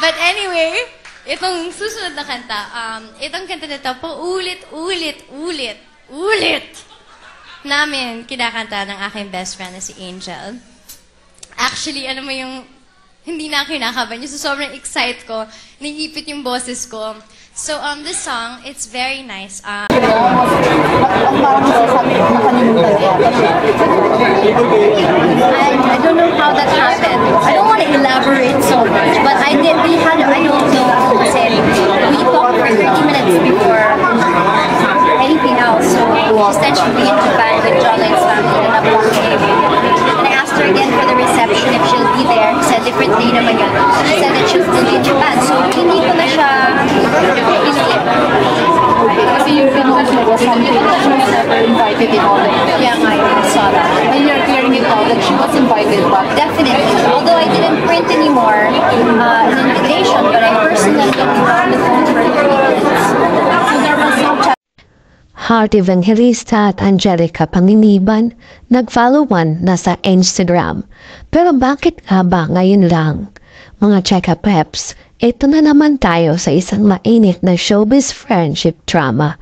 But anyway, itong susunod na kanta, itong kanta na ito po, ulit namin kinakanta ng aking best friend na si Angel. Actually, ano mo yung, hindi na kinakaban niyo. So, sobrang excite ko. Nangipit yung boses ko. So, this song, it's very nice. Ang parang masasabi ko na I don't know how that happened. I don't want to elaborate so much, but I don't know, kasi we talked for 30 minutes before anything else. So, she said she'd be in Japan with Jolin's family and I asked her again for the reception if she'll be there. She said different day naman yun. She said that she'll still be in Japan. So, hindi ko na siya kasi yung pinost mo was something that she was never invited in all of it. Yeah, I saw that. And you're clearing it out that she was invited, but definitely. Although I didn't print anymore an invitation, but I personally looked on the phone for 30 minutes. So there was some chat. Heart Evangelista at Angelica Panginiban nag-followan na sa Instagram. Pero bakit nga ba ngayon lang? Mga Cheka Peps, ito na naman tayo sa isang mainit na showbiz friendship drama.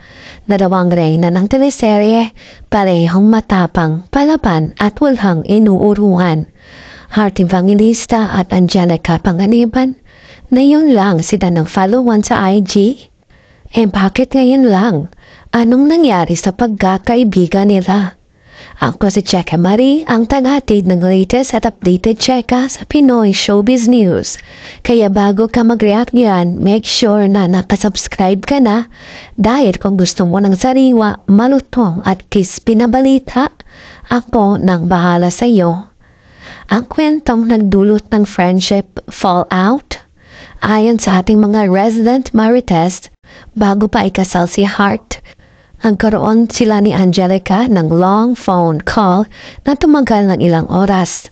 Dalawang reyna ng teleserye, parehong matapang, palaban at walang inuuruan. Heart Evangelista at Angelica Panginiban, ngayon lang sila ng followan sa IG? Bakit ngayon lang? Anong nangyari sa pagkakaibigan nila? Ako si Cheka Marie, ang tagatid ng latest at updated Cheka sa Pinoy Showbiz News. Kaya bago ka mag-react yan, make sure na nakasubscribe ka na dahil kung gusto mo ng sariwa, malutong at crispy na balita, ako nang bahala sa iyo. Ang kwentong nagdulot ng friendship fallout? Ayon sa ating mga resident Marites, bago pa ikasal si Heart, nagkaroon sila ni Angelica ng long phone call na tumagal ng ilang oras.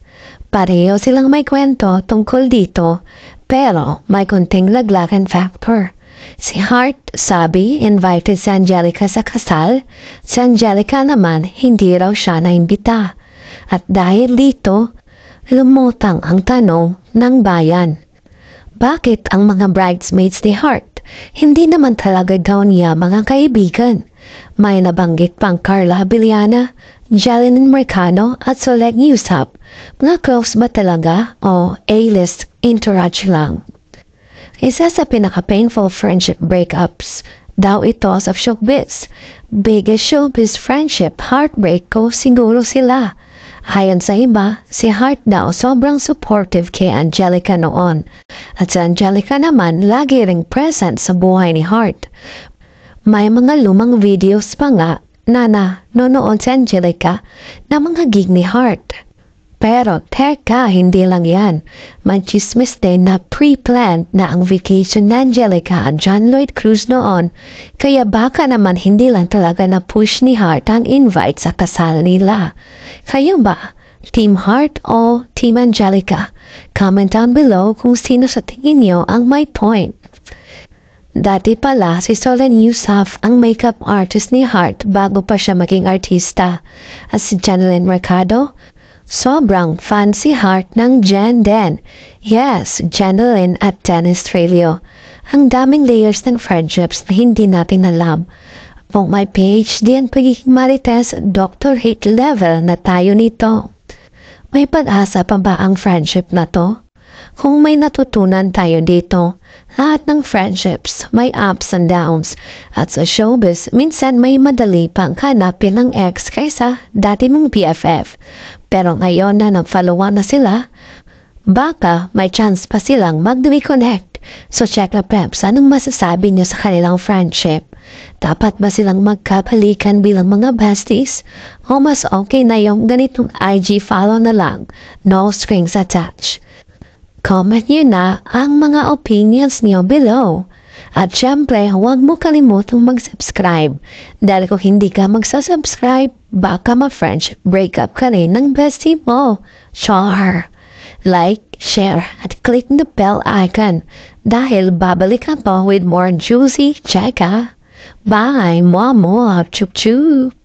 Pareho silang may kwento tungkol dito, pero may konting laglagan factor. Si Heart, sabi, invited si Angelica sa kasal. Si Angelica naman, hindi raw siya naimbita. At dahil dito, lumutang ang tanong ng bayan. Bakit ang mga bridesmaids ni Heart? Hindi naman talaga daw niya mga kaibigan. May nabanggit pang Carla Abiliana, Jeline Mercado at Soleg Yusap. Mga close ba talaga o A-list entourage lang? Isa sa pinaka-painful friendship breakups daw ito sa showbiz. Biggest showbiz friendship heartbreak ko siguro sila. Ayon sa iba, si Heart daw sobrang supportive kay Angelica noon. At si Angelica naman lagi ring present sa buhay ni Heart. May mga lumang videos pa nga na nanonood si Angelica na mga gig ni Heart. Pero teka, hindi lang yan. May chismis din na pre-planned na ang vacation ni Angelica at John Lloyd Cruz noon. Kaya baka naman hindi lang talaga na-push ni Heart ang invite sa kasal nila. Kayo ba? Team Heart o Team Angelica? Comment down below kung sino sa tingin nyo ang may point. Dati pala si Solen Yusuf ang makeup artist ni Heart bago pa siya maging artista. At si Jeline Mercado, sobrang fan si Heart ng Jen Den. Yes, Jeline at Dennis Trelio. Ang daming layers ng friendships na hindi natin alam. Kung may PhD ang pagiging Marites, doctorate level na tayo nito. May pag-asa pa ba ang friendship na to? Kung may natutunan tayo dito, lahat ng friendships may ups and downs. At sa showbiz, minsan may madali pang hanapin ng ex kaysa dati mong BFF. Pero ngayon na nag-followan na sila, baka may chance pa silang mag-reconnect. So check na Peps, anong masasabi niyo sa kanilang friendship? Dapat ba silang magkapalikan bilang mga besties? O mas okay na yung ganitong IG follow na lang, no strings attached? Comment nyo na ang mga opinions niyo below. At syempre, huwag mo kalimutang mag-subscribe. Dahil kung hindi ka magsasubscribe, baka ma-friendship breakup ka rin ng bestie mo. Char! Like, share, at click the bell icon. Dahil babalik ako with more juicy cheka. Bye! Mwah! Chup chup!